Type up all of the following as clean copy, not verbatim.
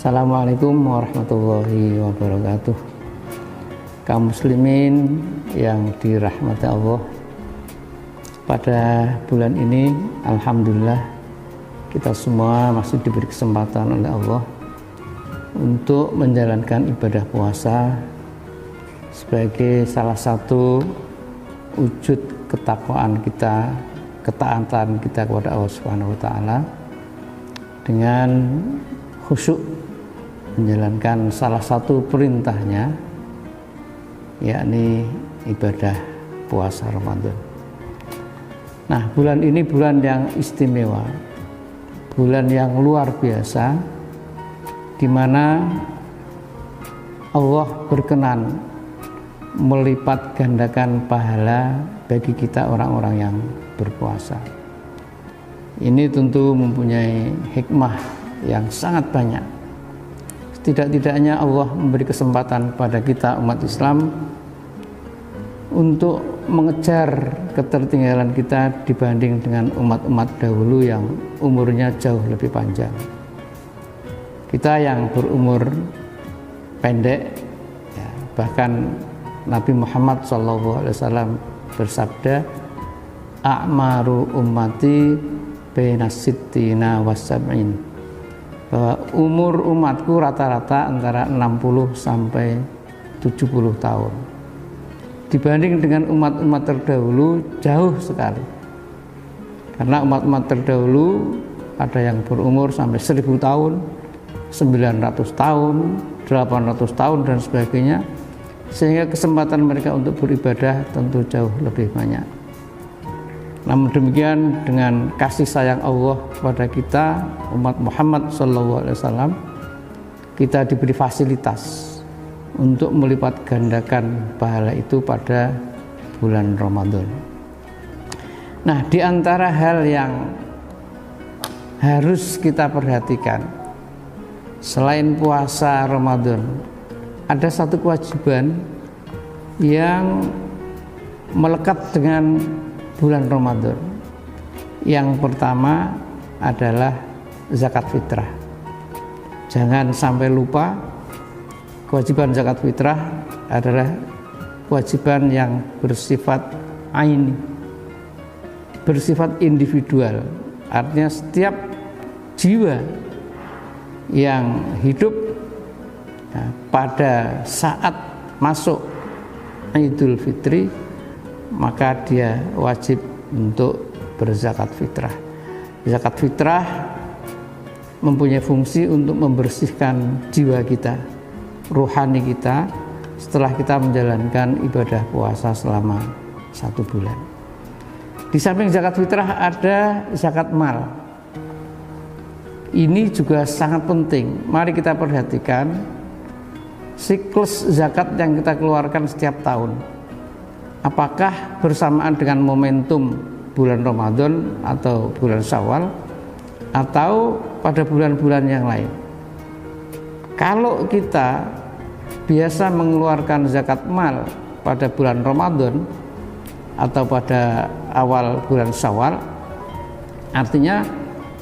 Assalamualaikum warahmatullahi wabarakatuh. Kaum muslimin yang dirahmati Allah, pada bulan ini alhamdulillah kita semua masih diberi kesempatan oleh Allah untuk menjalankan ibadah puasa sebagai salah satu wujud ketakwaan kita, ketaatan kita kepada Allah Subhanahu wa taala dengan khusyuk menjalankan salah satu perintahnya, yakni ibadah puasa Ramadan. Nah, bulan ini bulan yang istimewa, bulan yang luar biasa, di mana Allah berkenan melipat gandakan pahala bagi kita orang-orang yang berpuasa. Ini tentu mempunyai hikmah yang sangat banyak. Setidak-tidaknya Allah memberi kesempatan pada kita umat Islam untuk mengejar ketertinggalan kita dibanding dengan umat-umat dahulu yang umurnya jauh lebih panjang. Kita yang berumur pendek, ya, bahkan Nabi Muhammad SAW bersabda, "A'maru ummati baina sittina was-sab'in." Bahwa umur umatku rata-rata antara 60 sampai 70 tahun. Dibanding dengan umat-umat terdahulu jauh sekali. Karena umat-umat terdahulu ada yang berumur sampai 1000 tahun, 900 tahun, 800 tahun dan sebagainya. Sehingga kesempatan mereka untuk beribadah tentu jauh lebih banyak. Namun demikian, dengan kasih sayang Allah kepada kita umat Muhammad SAW, kita diberi fasilitas untuk melipat gandakan pahala itu pada bulan Ramadan. Nah, di antara hal yang harus kita perhatikan selain puasa Ramadan, ada satu kewajiban yang melekat dengan bulan Ramadan. Yang pertama adalah zakat fitrah. Jangan sampai lupa, kewajiban zakat fitrah adalah kewajiban yang bersifat aini, bersifat individual. Artinya setiap jiwa yang hidup pada saat masuk Idul Fitri, maka dia wajib untuk berzakat fitrah. Zakat fitrah mempunyai fungsi untuk membersihkan jiwa kita, rohani kita, setelah kita menjalankan ibadah puasa selama 1 bulan. Di samping zakat fitrah ada zakat mal. Ini juga sangat penting. Mari kita perhatikan siklus zakat yang kita keluarkan setiap tahun. Apakah bersamaan dengan momentum bulan Ramadan atau bulan Syawal, atau pada bulan-bulan yang lain? Kalau kita biasa mengeluarkan zakat mal pada bulan Ramadan atau pada awal bulan Syawal, artinya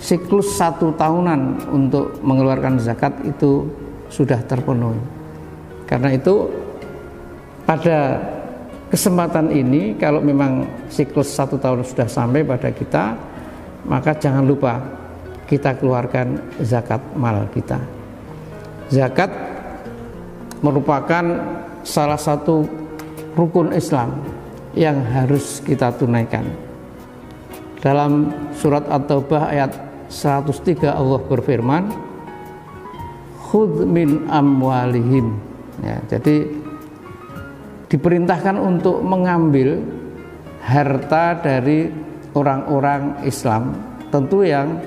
siklus 1 tahunan untuk mengeluarkan zakat itu sudah terpenuhi. Karena itu pada kesempatan ini, kalau memang siklus 1 tahun sudah sampai pada kita, maka jangan lupa kita keluarkan zakat mal kita. Zakat merupakan salah satu rukun Islam yang harus kita tunaikan. Dalam surat At-Taubah ayat 103 Allah berfirman, "Khudz min amwalihim." Ya, jadi diperintahkan untuk mengambil harta dari orang-orang Islam, tentu yang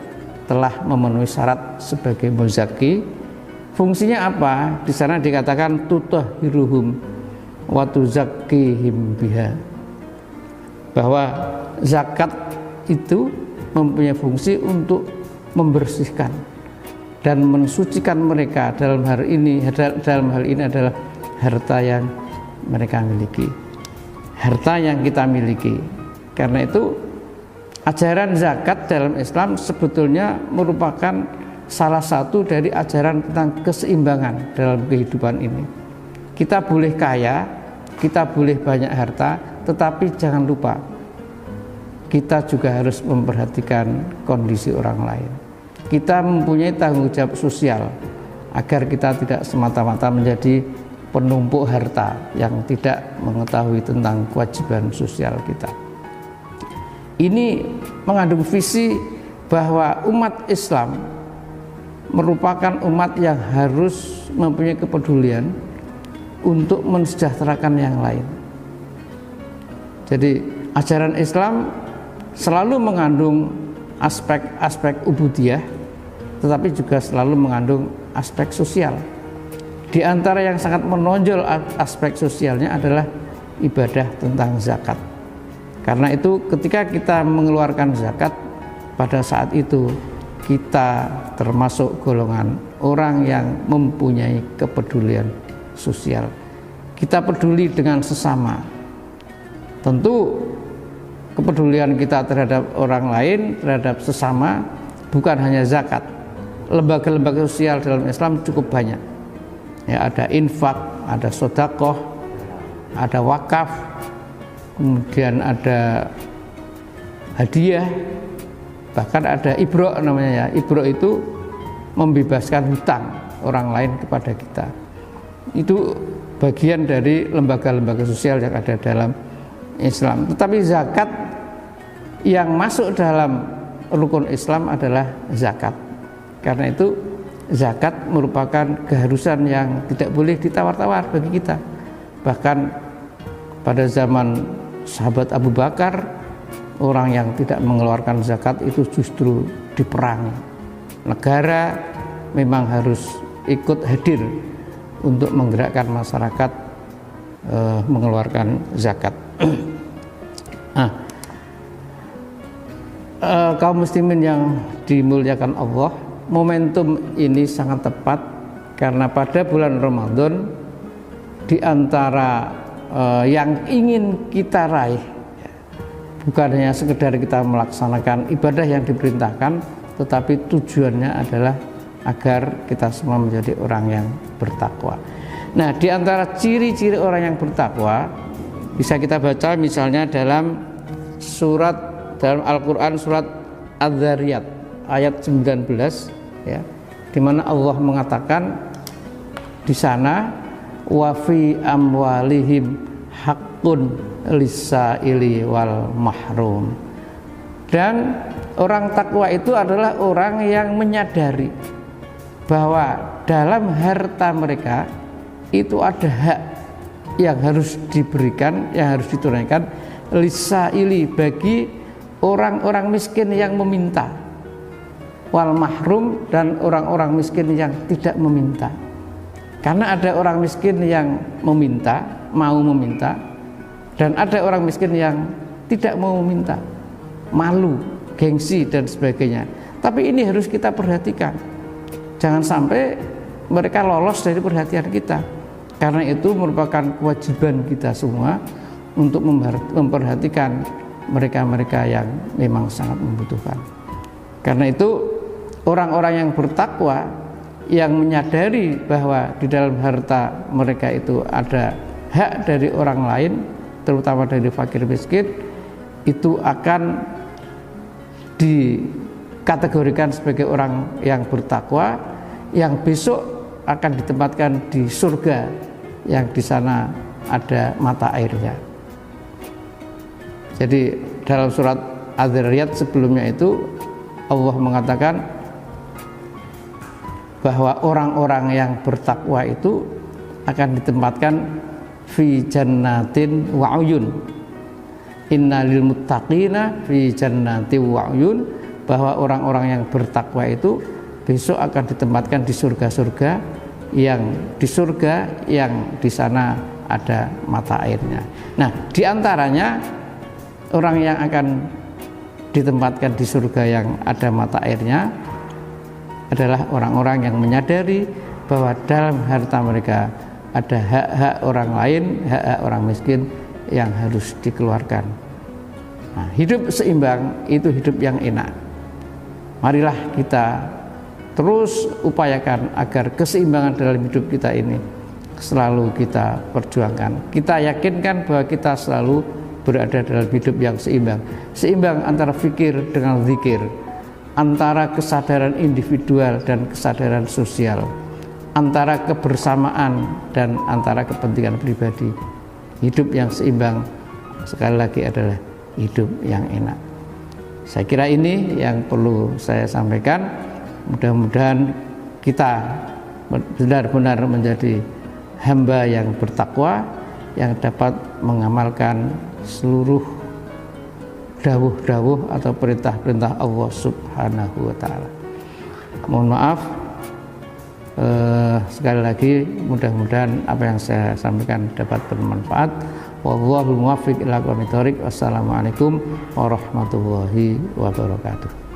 telah memenuhi syarat sebagai muzaki. Fungsinya apa? Di sana dikatakan tutahhiruhum wa tuzakkihim biha. Bahwa zakat itu mempunyai fungsi untuk membersihkan dan mensucikan mereka. Dalam hal ini adalah harta yang mereka miliki, harta yang kita miliki. Karena itu ajaran zakat dalam Islam sebetulnya merupakan salah satu dari ajaran tentang keseimbangan dalam kehidupan ini. Kita boleh kaya, kita boleh banyak harta, tetapi jangan lupa kita juga harus memperhatikan kondisi orang lain. Kita mempunyai tanggung jawab sosial agar kita tidak semata-mata menjadi penumpuk harta yang tidak mengetahui tentang kewajiban sosial kita. Ini mengandung visi bahwa umat Islam merupakan umat yang harus mempunyai kepedulian untuk mensejahterakan yang lain. Jadi ajaran Islam selalu mengandung aspek-aspek ubudiyah, tetapi juga selalu mengandung aspek sosial. Di antara yang sangat menonjol aspek sosialnya adalah ibadah tentang zakat. Karena itu ketika kita mengeluarkan zakat, pada saat itu kita termasuk golongan orang yang mempunyai kepedulian sosial. Kita peduli dengan sesama. Tentu kepedulian kita terhadap orang lain, terhadap sesama, bukan hanya zakat. Lembaga-lembaga sosial dalam Islam cukup banyak. Ya, ada infak, ada sedekah, ada wakaf, kemudian ada hadiah, bahkan ada ibro namanya ya. Ibro itu membebaskan hutang orang lain kepada kita. Itu bagian dari lembaga-lembaga sosial yang ada dalam Islam. Tetapi zakat yang masuk dalam rukun Islam adalah zakat. Karena itu zakat merupakan keharusan yang tidak boleh ditawar-tawar bagi kita. Bahkan pada zaman sahabat Abu Bakar, orang yang tidak mengeluarkan zakat itu justru diperangi. Negara memang harus ikut hadir untuk menggerakkan masyarakat mengeluarkan zakat. Kaum muslimin yang dimuliakan Allah, momentum ini sangat tepat karena pada bulan Ramadan di antara yang ingin kita raih bukan hanya sekedar kita melaksanakan ibadah yang diperintahkan, tetapi tujuannya adalah agar kita semua menjadi orang yang bertakwa. Nah, di antara ciri-ciri orang yang bertakwa bisa kita baca misalnya dalam Al-Qur'an surat Az-Zariyat ayat 19 ya, di mana Allah mengatakan di sana wa fi amwalihim haqqun lis-sa'ili wal mahrum. Dan orang takwa itu adalah orang yang menyadari bahwa dalam harta mereka itu ada hak yang harus diberikan, yang harus ditunaikan lis-sa'ili bagi orang-orang miskin yang meminta, wal mahrum dan orang-orang miskin yang tidak meminta. Karena ada orang miskin yang meminta, mau meminta, dan ada orang miskin yang tidak mau meminta, malu, gengsi dan sebagainya. Tapi ini harus kita perhatikan. Jangan sampai mereka lolos dari perhatian kita. Karena itu merupakan kewajiban kita semua untuk memperhatikan mereka-mereka yang memang sangat membutuhkan. Karena itu orang-orang yang bertakwa, yang menyadari bahwa di dalam harta mereka itu ada hak dari orang lain, terutama dari fakir miskin, itu akan dikategorikan sebagai orang yang bertakwa, yang besok akan ditempatkan di surga yang di sana ada mata airnya. Jadi dalam surat Az-Zariyat sebelumnya itu Allah mengatakan bahwa orang-orang yang bertakwa itu akan ditempatkan fi jannatin wa uyun. Innalil muttaqina fi jannatin wa uyun, bahwa orang-orang yang bertakwa itu besok akan ditempatkan di surga-surga yang di sana ada mata airnya. Nah, di antaranya orang yang akan ditempatkan di surga yang ada mata airnya adalah orang-orang yang menyadari bahwa dalam harta mereka ada hak-hak orang lain, hak-hak orang miskin yang harus dikeluarkan. Nah, hidup seimbang itu hidup yang enak. Marilah kita terus upayakan agar keseimbangan dalam hidup kita ini selalu kita perjuangkan. Kita yakinkan bahwa kita selalu berada dalam hidup yang seimbang. Seimbang antara fikir dengan zikir, antara kesadaran individual dan kesadaran sosial, antara kebersamaan dan antara kepentingan pribadi. Hidup yang seimbang sekali lagi adalah hidup yang enak. Saya kira ini yang perlu saya sampaikan. Mudah-mudahan kita benar-benar menjadi hamba yang bertakwa, yang dapat mengamalkan seluruh dawuh-dawuh atau perintah-perintah Allah Subhanahu wa Ta'ala. Mohon maaf, sekali lagi mudah-mudahan apa yang saya sampaikan dapat bermanfaat. Wallahul muwaffiq ila aqwamit thoriq. Wassalamualaikum warahmatullahi wabarakatuh.